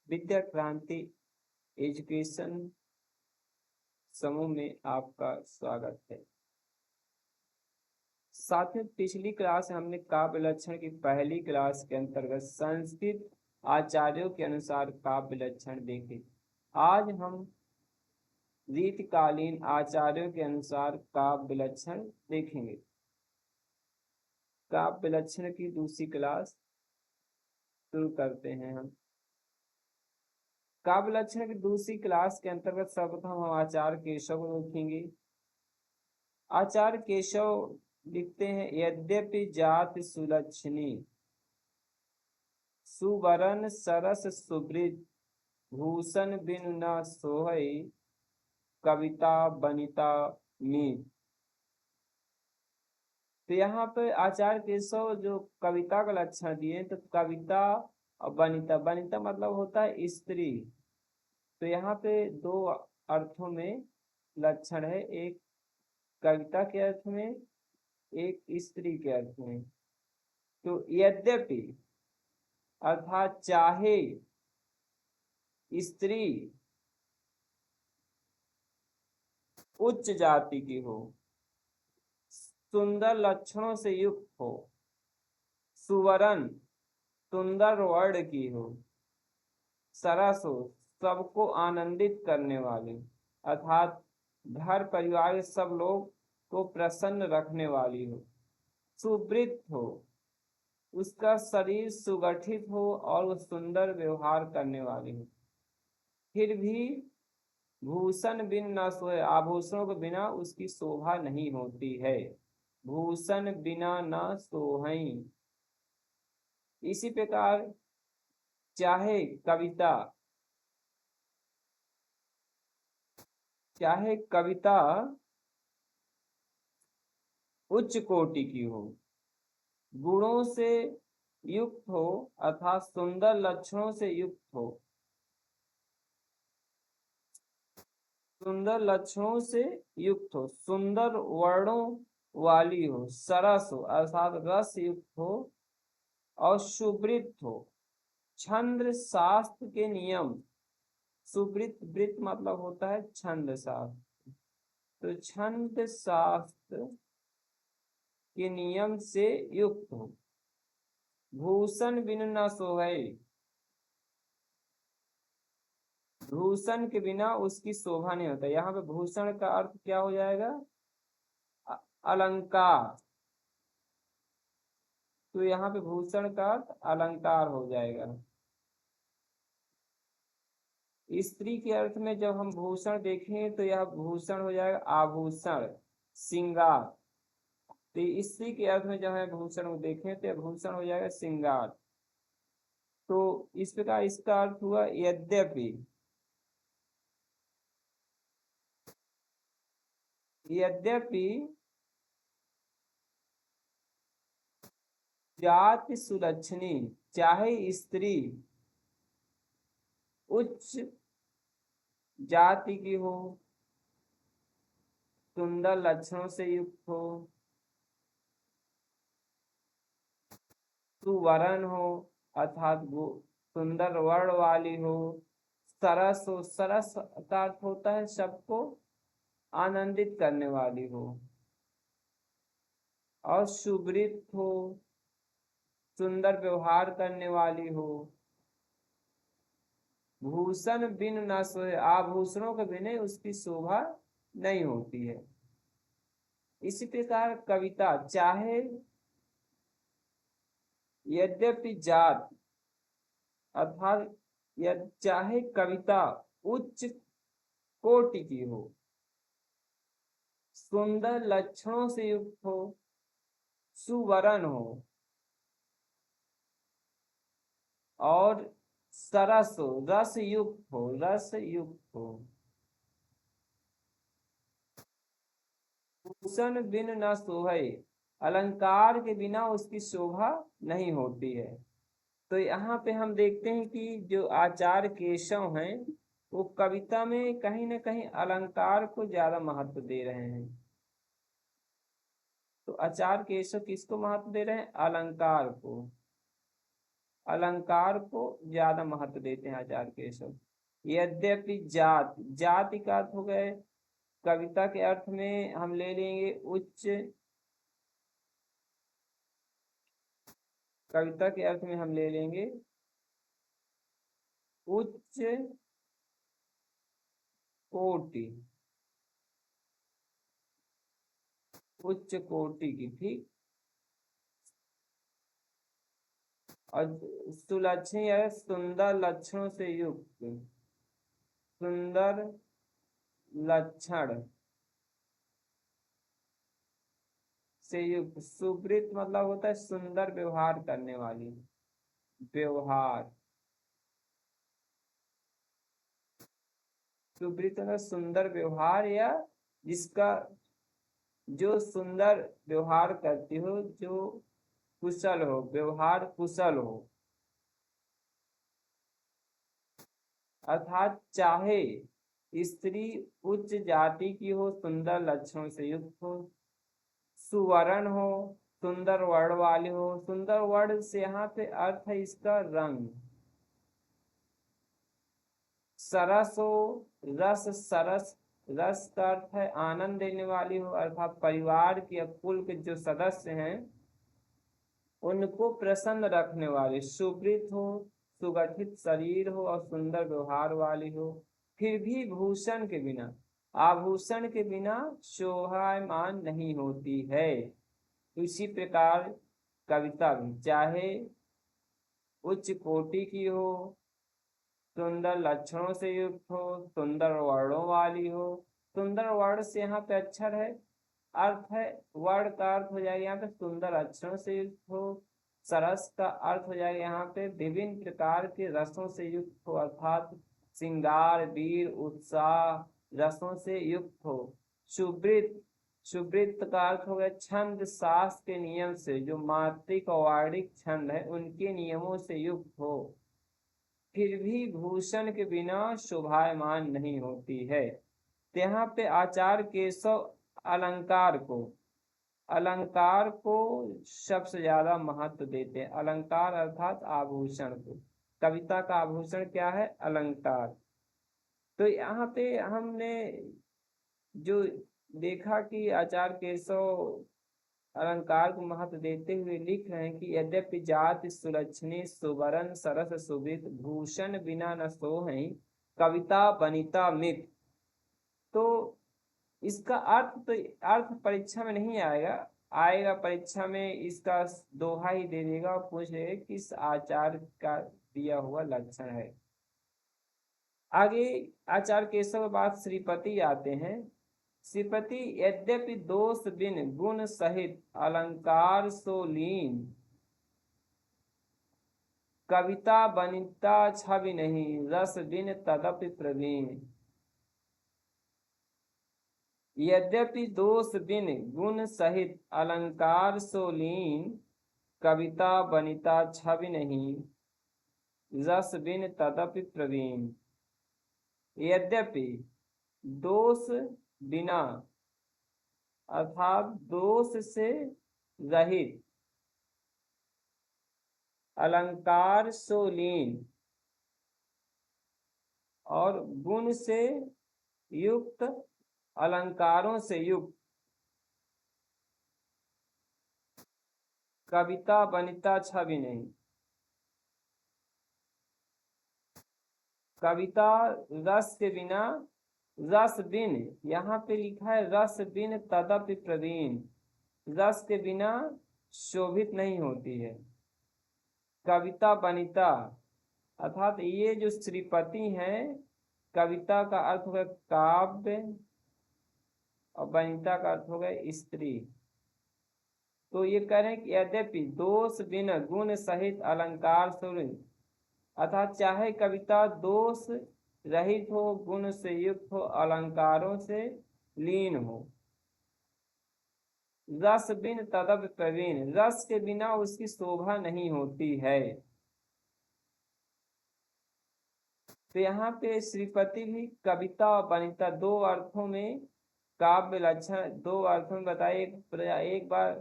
विद्या क्रांति एजुकेशन समूह में आपका स्वागत है। साथ में पिछली क्लास हमने काव्य लक्षण की पहली क्लास के अंतर्गत संस्कृत आचार्यों के अनुसार काव्य लक्षण देखे। आज हम रीतकालीन आचार्यों के अनुसार काव्य लक्षण देखेंगे। काव्य लक्षण की दूसरी क्लास शुरू करते हैं। हम काव्य लक्षण की दूसरी क्लास के अंतर्गत सर्वप्रथम हम आचार्य केशव को देखेंगे। आचार्य केशव लिखते हैं, यद्यपि जाति सुलक्षणी सुवरन सरस सुवृत भूषण बिन न सोहै कविता बनिता मीत। तो यहाँ पे आचार्य केशव जो कविता का लक्षण दिए, तो कविता और बनिता, बनिता मतलब होता है स्त्री। तो यहाँ पे दो अर्थों में लक्षण है, एक कविता के अर्थ में, एक स्त्री के अर्थ में। तो यद्यपि अर्थात चाहे स्त्री उच्च जाति की हो, सुंदर लक्षणों से युक्त हो, सुवर्ण सुंदर वर्ण की हो, सरस हो सबको आनंदित करने वाली, अर्थात घर परिवार के सब लोग को प्रसन्न रखने वाली हो, सुवृत हो, उसका शरीर सुगठित हो और वो सुंदर व्यवहार करने वाली हो, फिर भी भूषण बिन न सोए, आभूषणों के बिना उसकी शोभा नहीं होती है। भूषण बिना न सोहई। इसी प्रकार चाहे कविता उच्च कोटि की हो, गुणों से युक्त हो अर्थात सुंदर लक्षणों से युक्त हो, सुंदर लक्षणों से युक्त हो, सुंदर वर्णों वाली हो, सरस हो अर्थात रस युक्त हो और सुवृत हो, छंद शास्त्र के नियम, सुवृत वृत मतलब होता है छंद शास्त्र, तो छंद शास्त्र के नियम से युक्त हो, भूषण बिन न सोहै, भूषण के बिना उसकी शोभा नहीं होता। यहाँ पे भूषण का अर्थ क्या हो जाएगा? अलंकार। तो यहाँ पे भूषण का अर्थ अलंकार हो जाएगा। स्त्री के अर्थ में जब हम भूषण देखें तो यह भूषण हो जाएगा आभूषण, श्रृंगार। तो स्त्री के अर्थ में जब हम भूषण को देखें तो यह भूषण हो जाएगा श्रृंगार। तो इस प्रकार इसका अर्थ हुआ यद्यपि, यद्यपि जाति सुलक्षणी, चाहे स्त्री उच्च जाति की हो, सुंदर लक्षणों से युक्त हो, सुवर्ण हो अर्थात सुंदर वर्ण वाली हो, सरस हो, सरस का अर्थ होता है सबको आनंदित करने वाली हो, और सुवृत हो, सुंदर व्यवहार करने वाली हो, भूषण बिन न सोए, आभूषणों के बिना उसकी शोभा नहीं होती है। इसी प्रकार कविता, चाहे यद्यपि जात अर्थात चाहे कविता उच्च कोटि की हो, सुंदर लक्षणों से युक्त हो, सुवर्ण हो और सरस हो, रस युक्त हो, रस युक्त हो, भूषण बिन न शोभे, अलंकार के बिना उसकी शोभा नहीं होती है। तो यहाँ पे हम देखते हैं कि जो आचार्य केशव हैं वो कविता में कहीं ना कहीं अलंकार को ज्यादा महत्व दे रहे हैं। तो आचार्य केशव किसको महत्व दे रहे हैं? अलंकार को। अलंकार को ज्यादा महत्व देते हैं आचार्य केशव। यद्यपि जाति का अर्थ हो गए, कविता के अर्थ में हम ले लेंगे उच्च, कविता के अर्थ में हम ले लेंगे उच्च कोटि, उच्च कोटि की, ठीक। और सुलक्षण या सुंदर लक्षणों से युक्त, सुंदर लक्षण से युक्त। सुवृत्त मतलब होता है सुंदर व्यवहार करने वाली, व्यवहार। सुवृत्त मतलब सुंदर व्यवहार, या जिसका जो सुंदर व्यवहार करती हो, जो कुशल हो, व्यवहार कुशल हो। अर्थात चाहे स्त्री उच्च जाति की हो, सुंदर लक्षणों से युक्त हो, सुवर्ण हो, सुंदर वर्ण वाली हो। सुंदर वर्ण से यहाँ पे अर्थ है इसका रंग। सरस हो, रस, सरस, रस का अर्थ है आनंद देने वाली हो, अर्थात परिवार के कुल के जो सदस्य हैं उनको प्रसन्न रखने वाली। सुवृत्त हो, सुगठित शरीर हो और सुंदर व्यवहार वाली हो। फिर भी भूषण के बिना, आभूषण के बिना शोभायमान नहीं होती है। इसी प्रकार कविता भी चाहे उच्च कोटि की हो, सुंदर लक्षणों से युक्त हो, सुंदर वर्णों वाली हो। सुंदर वर्ण से यहाँ पे अक्षर है, अर्थ है, वर्ण का अर्थ हो जाएगा यहाँ पे सुंदर अक्षरों से युक्त हो। सरस का अर्थ हो जाएगा यहाँ पे विभिन्न प्रकार के रसों से युक्त हो, अर्थात श्रृंगार, वीर, उत्साह रसों से युक्त हो। सुवृत्त, सुवृत्त का अर्थ हो गया छंद शास्त्र के नियम से, जो मात्रिक और वार्णिक छंद है उनके नियमों से युक्त हो। फिर भी भूषण के बिना शोभायमान नहीं होती है। तो यहाँ पे आचार्य केशव अलंकार को सबसे ज्यादा महत्व देते हैं। अलंकार अर्थात आभूषण को। कविता का आभूषण क्या है? अलंकार। तो यहाँ पे हमने जो देखा कि आचार्य केशव अलंकार को महत्व देते हुए लिख रहे हैं कि यद्यपि जाति सुलक्षणी सुवर्ण सरस सुवृत भूषण बिना न सोहै कविता बनिता मित। तो इसका अर्थ तो अर्थ परीक्षा में नहीं आएगा परीक्षा में इसका दोहा ही दे देगा और पूछ लेगा किस आचार्य का दिया हुआ लक्षण है। आगे आचार्य केशव के बाद श्रीपति आते हैं। श्रीपति यद्यपि दोष बिन गुण सहित अलंकार सोलीन कविता बनिता छवि नहीं रस बिन तदपि प्रवीण। यद्यपि दोष बिन गुण सहित अलंकार सोलीन कविता बनिता छवि नहीं रस बिन तदपि प्रवीण। यद्यपि दोष बिना अर्थात दोष से रहित अलंकार सोलीन और गुण से युक्त अलंकारों से युक्त कविता बनिता छवि नहीं। कविता रस के बिना, रस बिन यहाँ पे लिखा है रस बिन तदपि प्रवीण, रस के बिना शोभित नहीं होती है। कविता बनिता अर्थात ये जो श्रीपति हैं, कविता का अर्थ होगा काव्य और बनिता का अर्थ होगा स्त्री। तो ये कह रहे हैं कि यद्यपि दोष बिन गुण सहित अलंकार सुर अर्थात चाहे कविता दोष रहित हो, गुण से युक्त हो, अलंकारों से लीन हो। रस बिन तदप प्रवीण, रस के बिना उसकी शोभा नहीं होती है। तो यहाँ पे श्रीपति भी कविता और वनिता दो अर्थों में काव्य लक्षण दो अर्थों में बताए। एक बार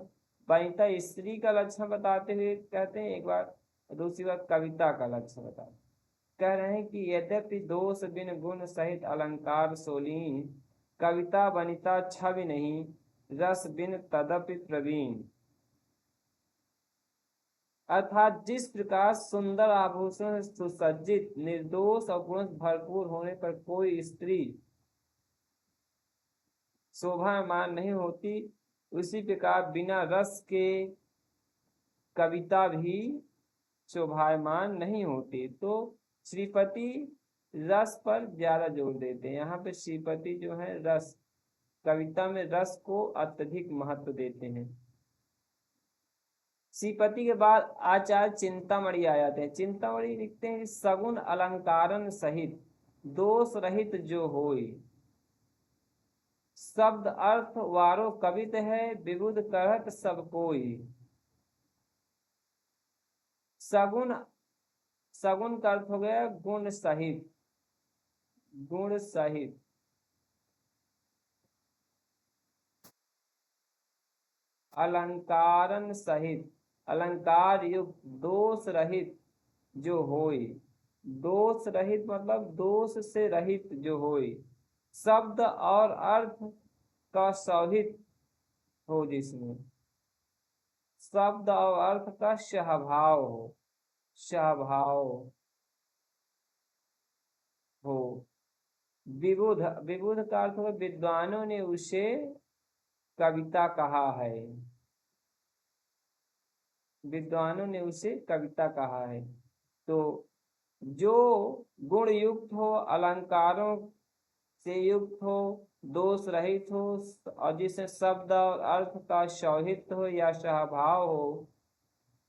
वनिता स्त्री का लक्षण बताते हुए कहते हैं, एक बार दूसरी बात कविता का लक्षण बता, कह रहे हैं कि यद्यपि दोष बिन गुण सहित अलंकार सोलीन, कविता बनिता छवि नहीं, रस बिन तदपि प्रवीण। अर्थात जिस प्रकार सुंदर आभूषण से सुसज्जित निर्दोष और गुण भरपूर होने पर कोई स्त्री शोभामान नहीं होती, उसी प्रकार बिना रस के कविता भी शोभायमान नहीं होती। तो श्रीपति रस पर ज्यादा जोर देते हैं। यहाँ पे श्रीपति जो है रस, कविता में रस को अत्यधिक महत्व देते हैं। श्रीपति के बाद आचार्य चिंतामणि आ जाते हैं। चिंतामणि लिखते हैं सगुन अलंकारन सहित दोष रहित जो होई, शब्द अर्थ वारो कवित है, विबुध कहत सब कोई। सगुन, सगुन का अर्थ हो गया गुण सहित, गुण सहित। अलंकारन सहित, अलंकार युक्त, दोष रहित जो होई। दोष रहित मतलब दोष से रहित जो होई। शब्द और अर्थ का सहित हो, जिसमें शब्द और अर्थ का सहभाव हो, सहभाव हो। विबुध, विबुध का अर्थ हो विद्वानों ने उसे कविता कहा है, विद्वानों ने उसे कविता कहा है। तो जो गुण युक्त हो, अलंकारों से युक्त हो, दोष रहित हो और जिसमें शब्द और अर्थ का सौहित हो या सहभाव हो,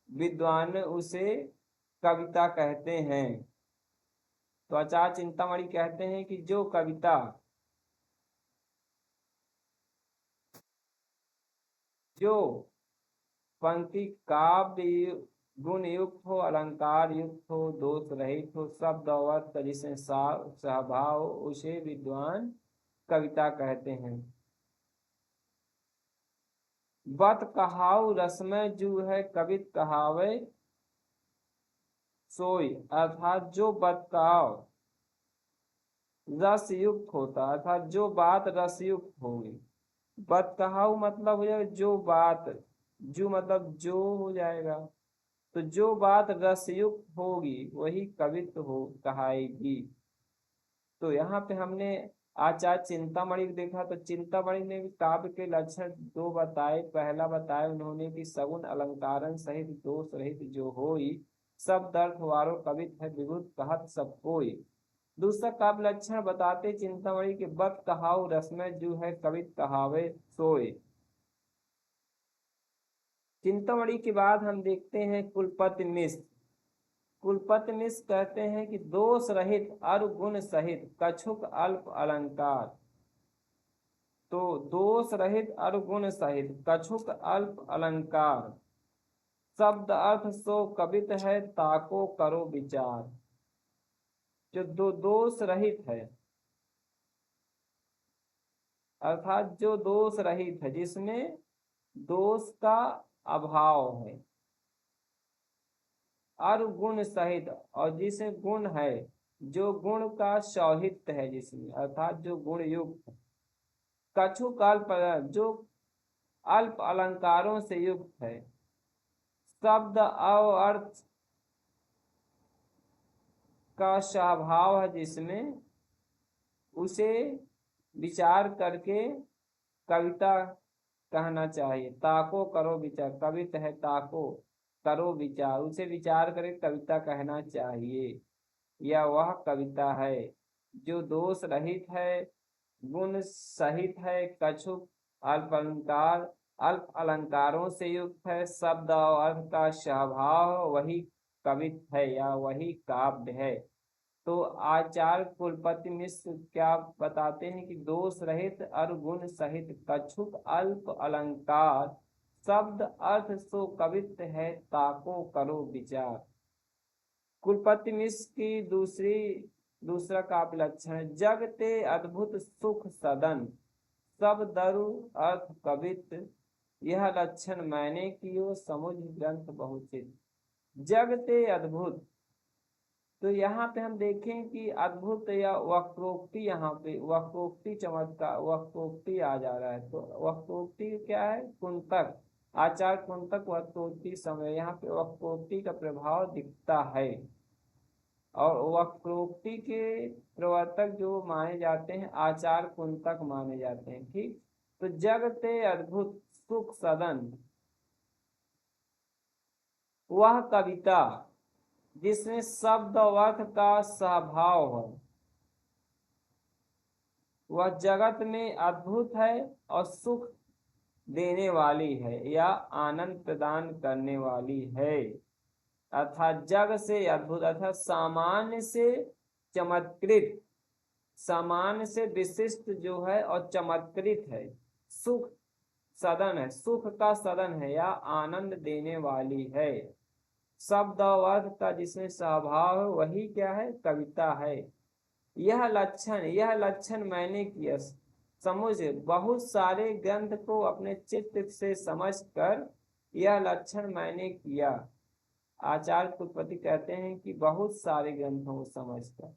विद्वान उसे कविता कहते हैं। तो आचार्य चिंतामणि कहते हैं कि जो कविता, जो पंक्ति काव्य गुण युक्त हो, अलंकार युक्त हो, दोष रहित हो, शब्द और अर्थ जिसमें सहभाव हो, उसे विद्वान कविता कहते हैं। बत कहाऊ रसमय जू है कवित कहावे सोई। अर्थात जो बतकाव रस युक्त होता, अर्थात जो बात रस युक्त होगी। बतकहाऊ मतलब हो जाएगा जो बात, जो मतलब जो हो जाएगा, तो जो बात रसयुक्त होगी वही कवित्व हो कहाएगी। तो यहाँ पे हमने आचार्य चिंतामणि को देखा, तो चिंतामणि ने भी काव्य के लक्षण दो बताए। पहला बताया उन्होंने कि सगुन अलंकारन सहित दोष रहित जो होई, शब्द अर्थ वारो कवित है, विभुत कहत सब कोई। दूसरा काव्य लक्षण बताते चिंतामणि के बत कहाऊ रसमय जो है कवित कहावे सोए। चिंतामणि के बाद हम देखते हैं कुलपति मिश्र। कुलपति मिश्र कहते हैं कि दोष रहित अरु गुण सहित कछुक अल्प अलंकार। तो दोष रहित अरु गुण सहित कछुक अल्प अलंकार, शब्द अर्थ सो कवित है, ताको करो विचार। जो दो दोष रहित है, अर्थात जो दोष रहित है, जिसमें दोष का अभाव है, और गुण सहित और जिसे गुण है, जो गुण का सौहित्य है जिसमें, अर्थात जो गुण युक्त। कछुक अल्प, जो अल्प अलंकारों से युक्त है। शब्द और अर्थ का स्वभाव है जिसमें, उसे विचार करके कविता कहना चाहिए। ताको करो विचार, कविता है ताको करो विचार, उसे विचार करके कविता कहना चाहिए। यह वह कविता है जो दोष रहित है, गुण सहित है, कछुक अल्प अलंकार, अल्प अलंकारों से युक्त है, शब्द और अर्थ का स्वभाव, वही कवित है या वही काव्य है। तो आचार्य कुलपति मिश्र क्या बताते हैं कि दोष रहित और गुण सहित कछुक अल्प अलंकार, शब्द अर्थ सो कवित्व है, ताको करो विचार। कुलपति मिश्र की दूसरा काव्य लक्षण, जगते अद्भुत सुख सदन, सब दरु अर्थ कवित्व। यह लक्षण मैंने कियो, समुझ ग्रंथ बहुचित। जगते अद्भुत। तो यहाँ पे हम देखें कि अद्भुत या वक्रोक्ति, यहाँ पे वक्रोक्ति चमत्कार वक्रोक्ति आ जा रहा है। तो वक्रोक्ति क्या है? कुंतक, आचार कुंतक वक्रोक्ति समय, यहाँ पे वक्रोक्ति का प्रभाव दिखता है। और वक्रोक्ति के प्रवर्तक जो माने जाते हैं आचार कुंतक माने जाते हैं। ठीक, तो जगते अद्भुत सुख सदन, वह कविता जिसमें शब्द और अर्थ का सहभाव है, वह जगत में अद्भुत है और सुख देने वाली है या आनंद प्रदान करने वाली है। अर्थात जग से अद्भुत अर्थात सामान्य से चमत्कृत, सामान्य से विशिष्ट जो है और चमत्कृत है, सुख सदन है, सुख का सदन है या आनंद देने वाली है। शब्द और अर्थ का जिसमें स्वभाव है वही क्या है? कविता है। यह लक्षण मैंने किया, समुझ बहुत सारे ग्रंथ को अपने चित्त से समझकर यह लक्षण मैंने किया। आचार्य कुलपति कहते हैं कि बहुत सारे ग्रंथों को समझकर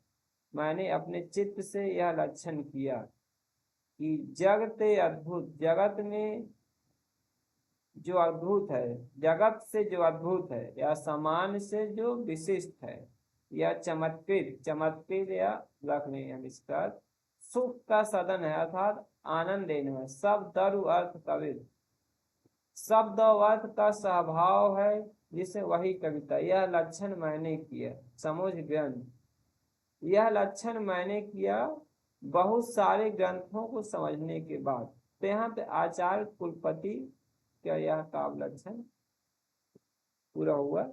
मैंने अपने चित्त से यह लक्षण किया कि जगते अद्भुत, जगत में जो अद्भुत है, जगत से जो अद्भुत है या सामान्य से जो विशिष्ट है या चमत्कृत या रख लें हम इसका सुख का सदन है अर्थात आनंद देना है। शब्द अर्थ कवित, शब्द और अर्थ का स्वभाव है जिसे वही कविता। यह लक्षण मैंने किया, समुझ ग्रंथ, यह लक्षण मैंने किया बहुत सारे ग्रंथों को समझने के बाद। तो यहाँ पे आचार्य कुलपति क्या यह काव्य लक्षण पूरा हुआ।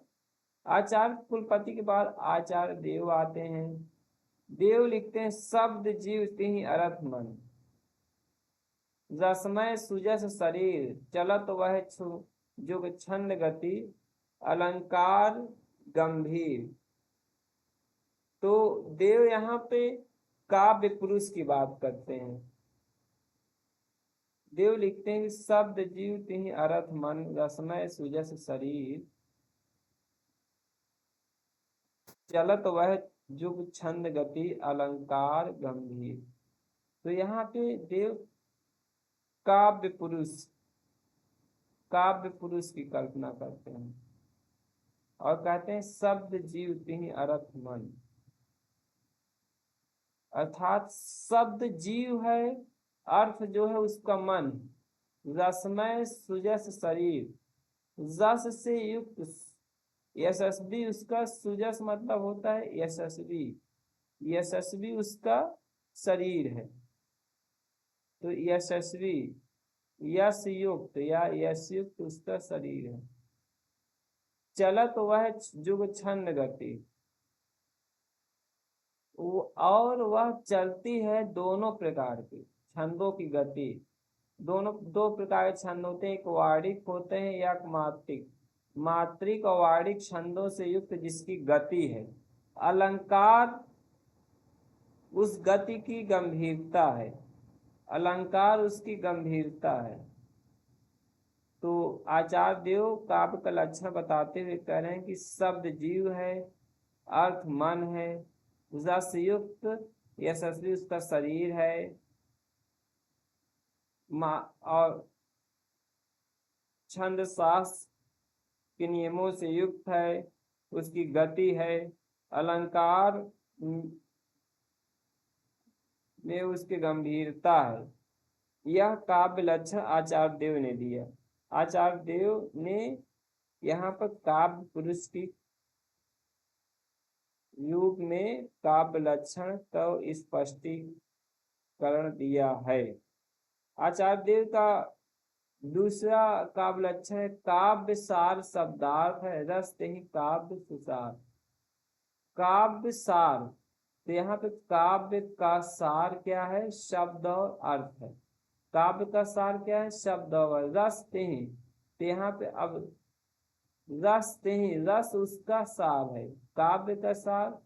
आचार्य कुलपति के बाद आचार्य देव आते हैं। देव लिखते हैं शब्द जीव तिहि अरथ मन, रसमय सुजस शरीर, चलत वह जुग छंद गति, अलंकार गंभीर। तो देव यहाँ पे काव्य पुरुष की बात करते हैं। देव लिखते हैं शब्द जीव तिहि अरथ मन, रसमय सुजस शरीर, चलत वह जुग छंद गति, अलंकार गंभीर। तो यहाँ पे देव काव्य पुरुष की कल्पना करते हैं और कहते हैं शब्द जीव तिहि अरथ मन, अर्थात शब्द जीव है, अर्थ जो है उसका मन, रसमय सुजस शरीर, रस से युक्त, यशस्वी उसका, सुजस मतलब होता है यशस्वी, यशस्वी उसका शरीर है। तो यशस्वी, यश युक्त या यश युक्त उसका शरीर है। चलत वह जुग छंद गति, और वह चलती है दोनों प्रकार की छंदों की गति। दो प्रकार के छंद होते हैं, एक वार्णिक होते हैं या मात्रिक। मात्रिक और वार्णिक छंदों से युक्त जिसकी गति है। अलंकार उस गति की गंभीरता है, अलंकार उसकी गंभीरता है। तो आचार्य देव काव्य का लक्षण बताते हुए कह रहे हैं कि शब्द जीव है, अर्थ मन है, रस युक्त यशस्वी उसका शरीर है, और छंद शास्त्र के नियमों से युक्त है, उसकी गति है, अलंकार में उसकी गंभीरता है। यह काव्य लक्षण आचार्य देव ने दिया। आचार्य देव ने यहाँ पर काव्य पुरुष की रूप में काव्य लक्षण का स्पष्टीकरण दिया है। आचार्य देव का दूसरा काव्य लक्षण है काव्य सार शब्दार्थ है, रस ही काव्य सुसार। काव्य सार, तो यहाँ पे काव्य का सार क्या है? शब्द और अर्थ है। काव्य का सार क्या है? शब्द और रस ही। तो यहाँ पे अब रस ही, रस उसका सार है, काव्य का सार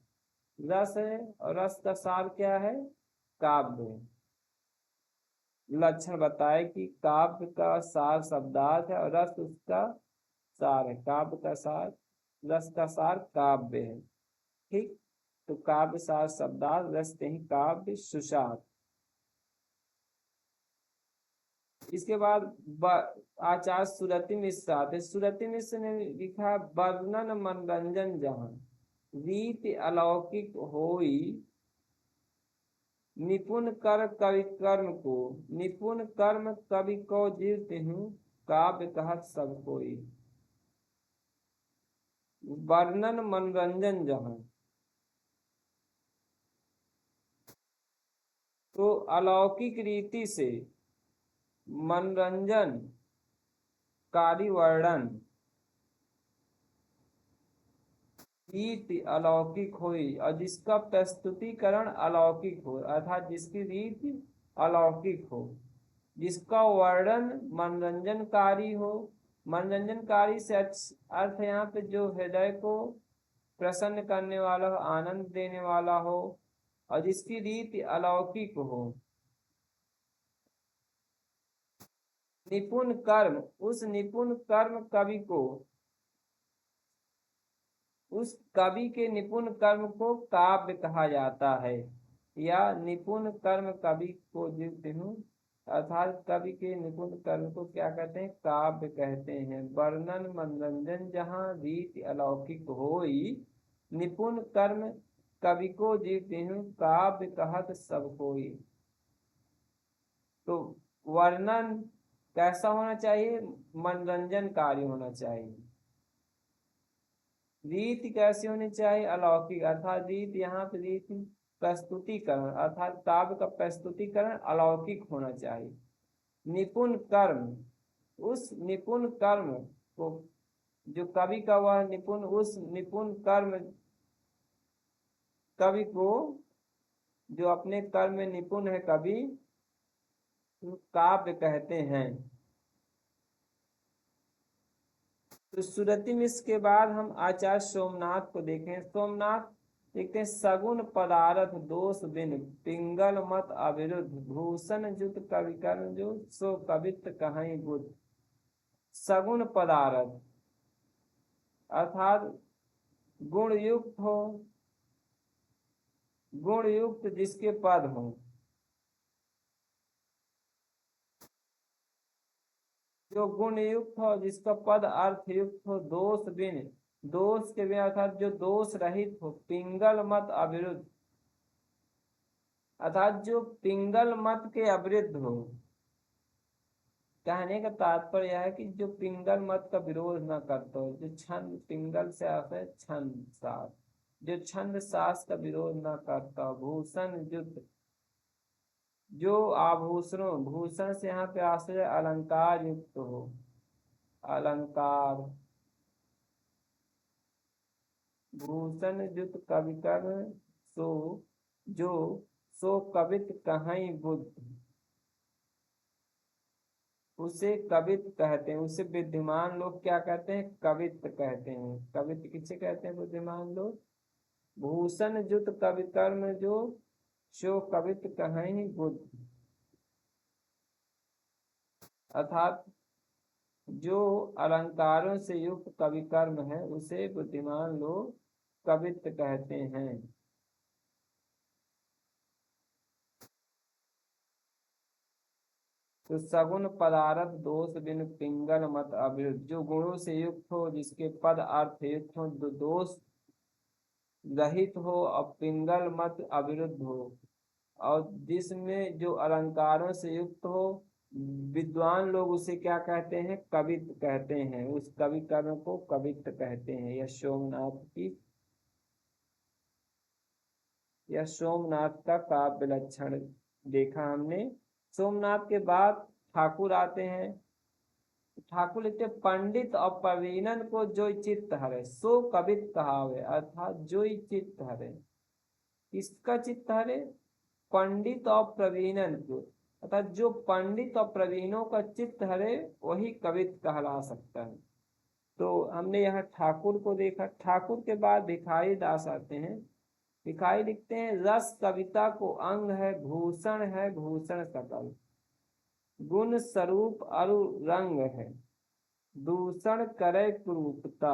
रस है और रस का सार क्या है? काव्य है। लक्षण बताए कि काव्य का सार शब्दार्थ है और रस उसका सार है। काव्य का सार रस का सार काव्य है। ठीक, तो काव्य सार शब्दार्थ रचते ही काव्य सुशात। इसके बाद आचार्य सुरति मिश्र आते। सुरति मिश्र ने लिखा वर्णन मनोरंजन जहाँ रीति अलौकिक होई, निपुण कर कवि कर्म को, निपुण कर्म कवि को जीवते हूँ, काव्य कहत सब कोई। वर्णन मनोरंजन जहाँ, तो अलौकिक रीति से मनोरंजन कारी वर्णन रीति अलौकिक हुई, और जिसका प्रस्तुतिकरण अलौकिक हो, अर्थात जिसकी रीति अलौकिक हो, जिसका वर्णन मनोरंजनकारी हो। मनोरंजनकारी से अर्थ यहाँ पे जो हृदय को प्रसन्न करने वाला हो, आनंद देने वाला हो, और जिसकी रीति अलौकिक हो। निपुण कर्म, उस निपुण कर्म कवि को, उस कवि के निपुण कर्म को काव्य कहा जाता है, या निपुण कर्म कवि को जीवते हूँ, अर्थात कवि के निपुण कर्म को क्या कहते हैं, काव्य कहते हैं। वर्णन मनोरंजन जहाँ रीति अलौकिक होई, निपुण कर्म कवि को जीवते हूँ, काव्य कहत सब कोई। तो वर्णन कैसा होना चाहिए, मनोरंजनकारी होना चाहिए। रीति कैसी होनी चाहिए, अलौकिक, अर्थात रीति यहाँ पे रीति प्रस्तुतिकरण, अर्थात काव्य का प्रस्तुतिकरण अलौकिक होना चाहिए। निपुण कर्म, उस निपुण कर्म को, जो कवि का वह निपुण, उस निपुण कर्म कवि को, जो अपने कर्म में निपुण है कवि, काव्य कहते हैं। तो सुरति मिश्र के बाद हम आचार्य सोमनाथ को देखें। सोमनाथ देखते हैं, सगुन पदार्थ दोष बिन, पिंगल मत अविरुद्ध, भूषण जुत कवि कर्म जो, सो कवित्व कहीं बुद्ध। सगुन पदार्थ अर्थात गुण युक्त हो, गुण युक्त जिसके पद हो, जो गुण युक्त हो, जिसका पद अर्थ युक्त हो, दोष बिन, दोष के बिना अर्थात जो दोष रहित हो, पिंगल मत अविरुद्ध, अर्थात जो पिंगल मत के अविरुद्ध हो। कहने का तात्पर्य है कि जो पिंगल मत का विरोध न करता हो, जो छंद, पिंगल से आता है छंद सास, जो छंद सास का विरोध न करता। भूषण युक्त, जो आभूषणों, भूषण से यहाँ पे आश्रय अलंकार युक्त हो, अलंकार, भूषण युक्त कवि कर्म, सो जो, सो कवित कहीं बुद्ध, उसे कवित्व कहते हैं। उसे विद्यमान लोग क्या कहते हैं, कवित्व कहते हैं। कवित्व किसे कहते हैं, बुद्धिमान लोग। भूषण जुत कवि कर्म जो, शो कवित्व कहीं बुद्ध, अर्थात जो अलंकारों से युक्त कवि कर्म है, उसे बुद्धिमान लोग कवित्व कहते हैं। तो सगुन पदार्थ दोष बिन, पिंगल मत अविरुद्ध, जो गुणों से युक्त हो, जिसके पद अर्थ युक्त हो, दोष रहित हो, और पिंगल मत अविरुद्ध हो, और जिसमें जो अलंकारों से युक्त हो, विद्वान लोग उसे क्या कहते हैं, कवित्व कहते हैं। उस कवि कर्म को कवित्व कहते हैं। यह सोमनाथ की, यह सोमनाथ का काव्य लक्षण देखा हमने। सोमनाथ के बाद ठाकुर आते हैं। ठाकुर लिखते, पंडित और प्रवीणन को जो चित्त हरे, सो कवित कहावे, अर्थात जो चित्त हरे, किसका चित्त हरे, पंडित और प्रवीणन को, अर्थात जो पंडित और प्रवीणों का चित्त हरे, वही कवित कहला सकता है। तो हमने यहाँ ठाकुर को देखा। ठाकुर के बाद भिखारी दास आते हैं। भिखारी लिखते हैं, रस कविता को अंग है, भूषण है भूषण सकल, गुण स्वरूप अरु रंग है, दूषण करे कुरूपता।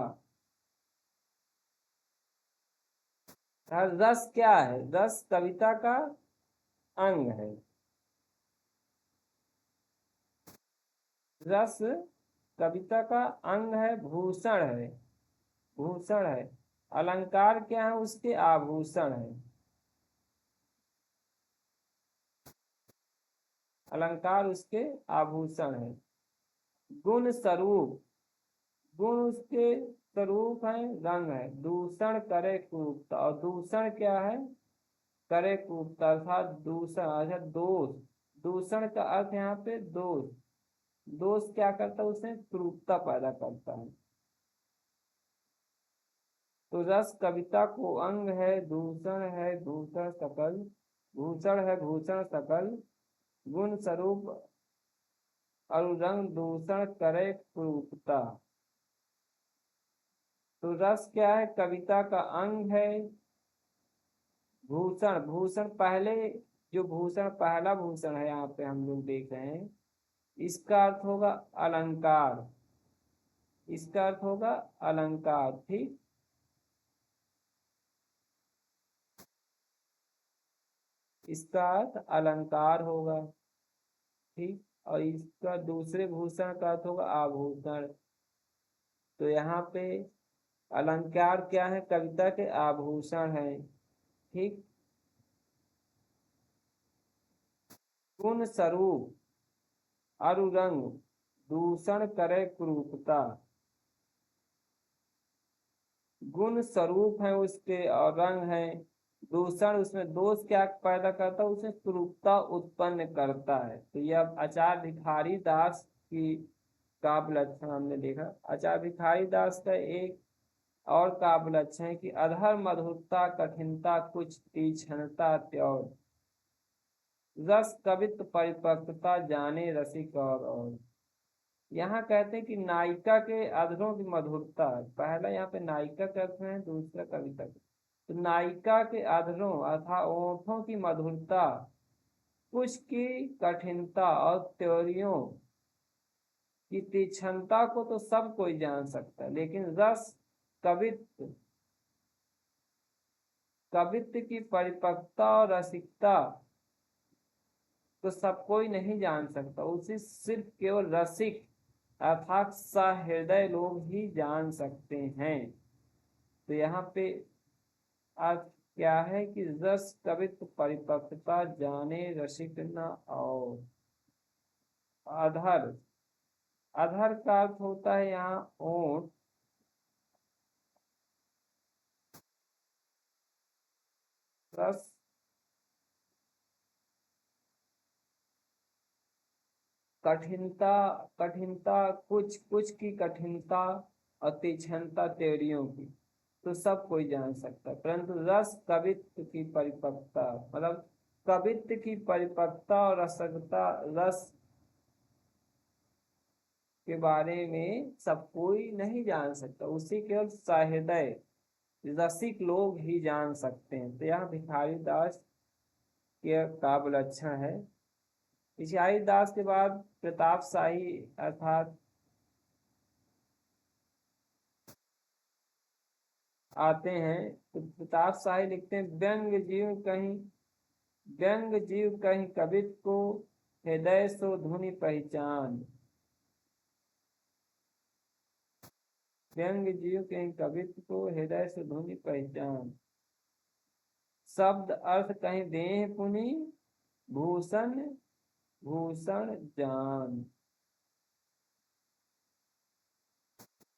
रस क्या है? रस कविता का अंग है। रस कविता का अंग है, भूषण है। भूषण है। अलंकार क्या है? उसके आभूषण है। अलंकार उसके आभूषण है। गुण स्वरूप, गुण उसके स्वरूप है, रंग है। दूषण करे कूपता, और दूषण क्या है? करे कूपता अर्थात दूषण अर्थात दोष। दूषण का अर्थ यहाँ पे दोष। दोष क्या करता है? उसमें क्रूरता पैदा करता है। तो रस कविता को अंग है, दूषण है भूषण सकल, भूषण है भूषण सकल, गुण स्वरूप अनुरंग दूषण करे क्रूरता। तो रस क्या है? कविता का अंग है। भूषण, भूषण पहले जो भूषण पहला भूषण है यहाँ पे हम लोग देख रहे हैं, इसका अर्थ होगा अलंकार। इसका अर्थ होगा अलंकार। ठीक। इसका अर्थ अलंकार होगा। ठीक। और इसका दूसरे भूषण का अर्थ होगा आभूषण। तो यहाँ पे अलंकार क्या है? कविता के आभूषण है। ठीक। गुण स्वरूप अरुरंग दूषण करे कुरूपता। गुण स्वरूप है उसके और रंग है। दूषण उसमें दोष क्या पैदा करता है? उसमें कुरूपता उत्पन्न करता है। तो यह आचार्य भिखारी दास की काव्य लक्षण हमने देखा। आचार्य भिखारी दास का एक और काव्य लक्षण है कि अधर मधुरता कठिनता कुछ तीक्ष्णता त्योर, रस कवित्व परिपक्वता जाने रसिक और। यहाँ कहते हैं कि नायिका के अधरों की मधुरता, पहला यहाँ पे नायिका का अर्थ है, दूसरा कविता का। तो नायिका के अधरों अर्थात ओठों की मधुरता, कुछ की कठिनता और त्योरियों की तीक्ष्णता को तो सब कोई जान सकता है, लेकिन रस कवित्व, कवित्व की परिपक्वता और रसिकता तो सब कोई नहीं जान सकता। उसे सिर्फ केवल रसिक अर्थात सहृदय लोग ही जान सकते हैं। तो यहाँ पे अर्थ क्या है कि रस कवित्व परिपक्वता जाने रसिक न और। अधर, अधर का अर्थ होता है यहाँ ओठ। रस कठिनता, कठिनता कुछ कुछ की कठिनता और तीक्ष्णता त्योरियों की तो सब कोई जान सकता है, परंतु रस कवित्व की परिपक्वता मतलब कवित्व की परिपक्वता और रसकता, रस के बारे में सब कोई नहीं जान सकता, उसी केवल सहृदय रसिक लोग ही जान सकते हैं। तो यह भिखारी दास के काव्य लक्षण है। भिखारी दास के बाद प्रताप शाही अर्थात आते हैं। तो प्रताप शाही लिखते हैं, व्यंग जीव कहीं, व्यंग जीव कहीं कवित को हृदय सो धुनि पहचान। व्यंग जीव कहीं कवित को हृदय से धुनि पहचान, शब्द अर्थ कहीं देह पुनि भूषण भूषण जान।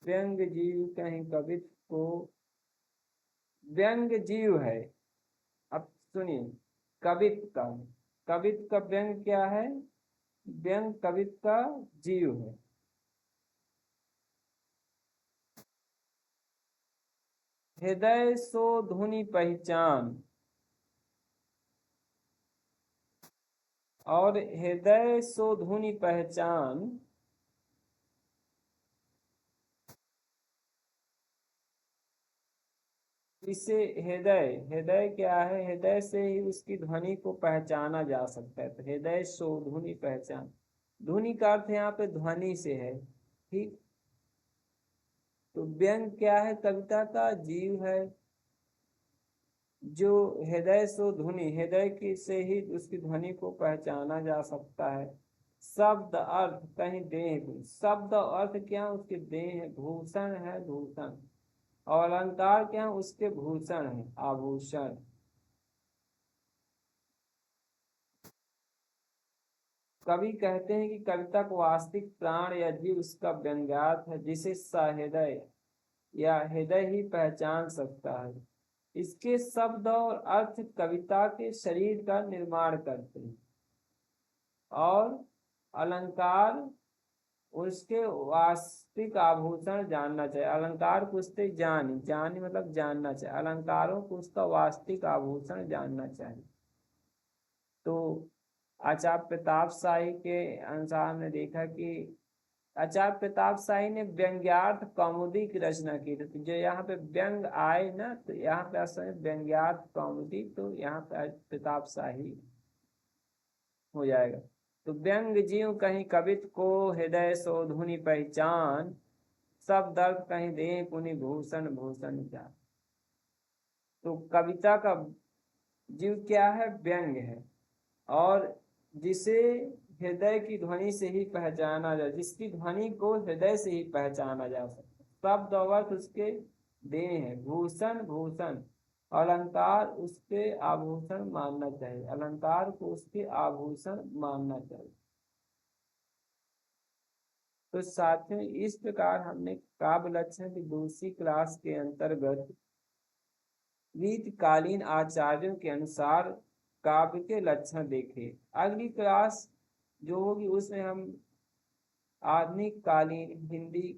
व्यंग जीव कहीं कवित को, व्यंग जीव है। अब सुनिए, कवित का, कवित का व्यंग क्या है? व्यंग कवित का जीव है। हृदय सो धुनि पहचान, और हृदय सो धुनि पहचान इसे हृदय, हृदय क्या है? हृदय से ही उसकी ध्वनि को पहचाना जा सकता है। तो हृदय सो धुनि पहचान, ध्वनि का अर्थ यहाँ पे ध्वनि से है। ठीक। तो व्यंग क्या है? कविता का जीव है। जो हृदय सो धुनि, हृदय की से ही उसकी ध्वनि को पहचाना जा सकता है। शब्द अर्थ कहीं देह भी, शब्द और अर्थ क्या है? उसके देह है, भूषण है, भूषण। और अलंकार क्या है? उसके भूषण है, आभूषण। कवि कहते हैं कि कविता को वास्तविक प्राण या जीव उसका व्यंग्यार्थ है, जिसे सहृदय या हृदय ही पहचान सकता है। इसके शब्द और अर्थ कविता के शरीर का निर्माण करते हैं, और अलंकार उसके वास्तविक आभूषण जानना चाहिए। अलंकार को उससे जानी मतलब जानना चाहिए, अलंकारों को उसका वास्तविक आभूषण जानना चाहिए। तो आचार्य प्रताप शाही के अनुसार हमने देखा कि आचार्य प्रताप शाही ने व्यंग्यार्थ कौमुदी की रचना की थी। तो जो यहाँ पे व्यंग आए ना, तो यहाँ पे असल में व्यंग्यार्थ कौमुदी, तो यहाँ पे प्रताप शाही हो जाएगा। तो व्यंग जीव कहीं कवित को हृदय सो धुनि पहचान, सब दर्द कहीं दे पुनि भूषण भूषण क्या। तो कविता का जीव क्या है? व्यंग है। और जिसे हृदय की ध्वनि से ही पहचाना जाए, जिसकी ध्वनि को हृदय से ही पहचाना जा सकता। शब्द और अर्थ उसके देह है, भूषण भूषण। अलंकार उसके आभूषण मानना चाहिए, अलंकार को उसके आभूषण मानना चाहिए। तो साथियों, इस प्रकार हमने काव्य लक्षण की दूसरी क्लास के अंतर्गत रीतकालीन आचार्यों के अनुसार काव्य के लक्षण देखे। अगली क्लास जो होगी उसमें हम आधुनिक कालीन हिंदी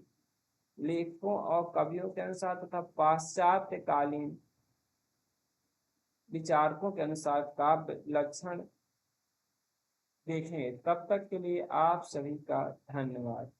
लेखकों और कवियों के अनुसार तथा पाश्चात्य कालीन विचारकों के अनुसार काव्य लक्षण देखेंगे। तब तक के लिए आप सभी का धन्यवाद।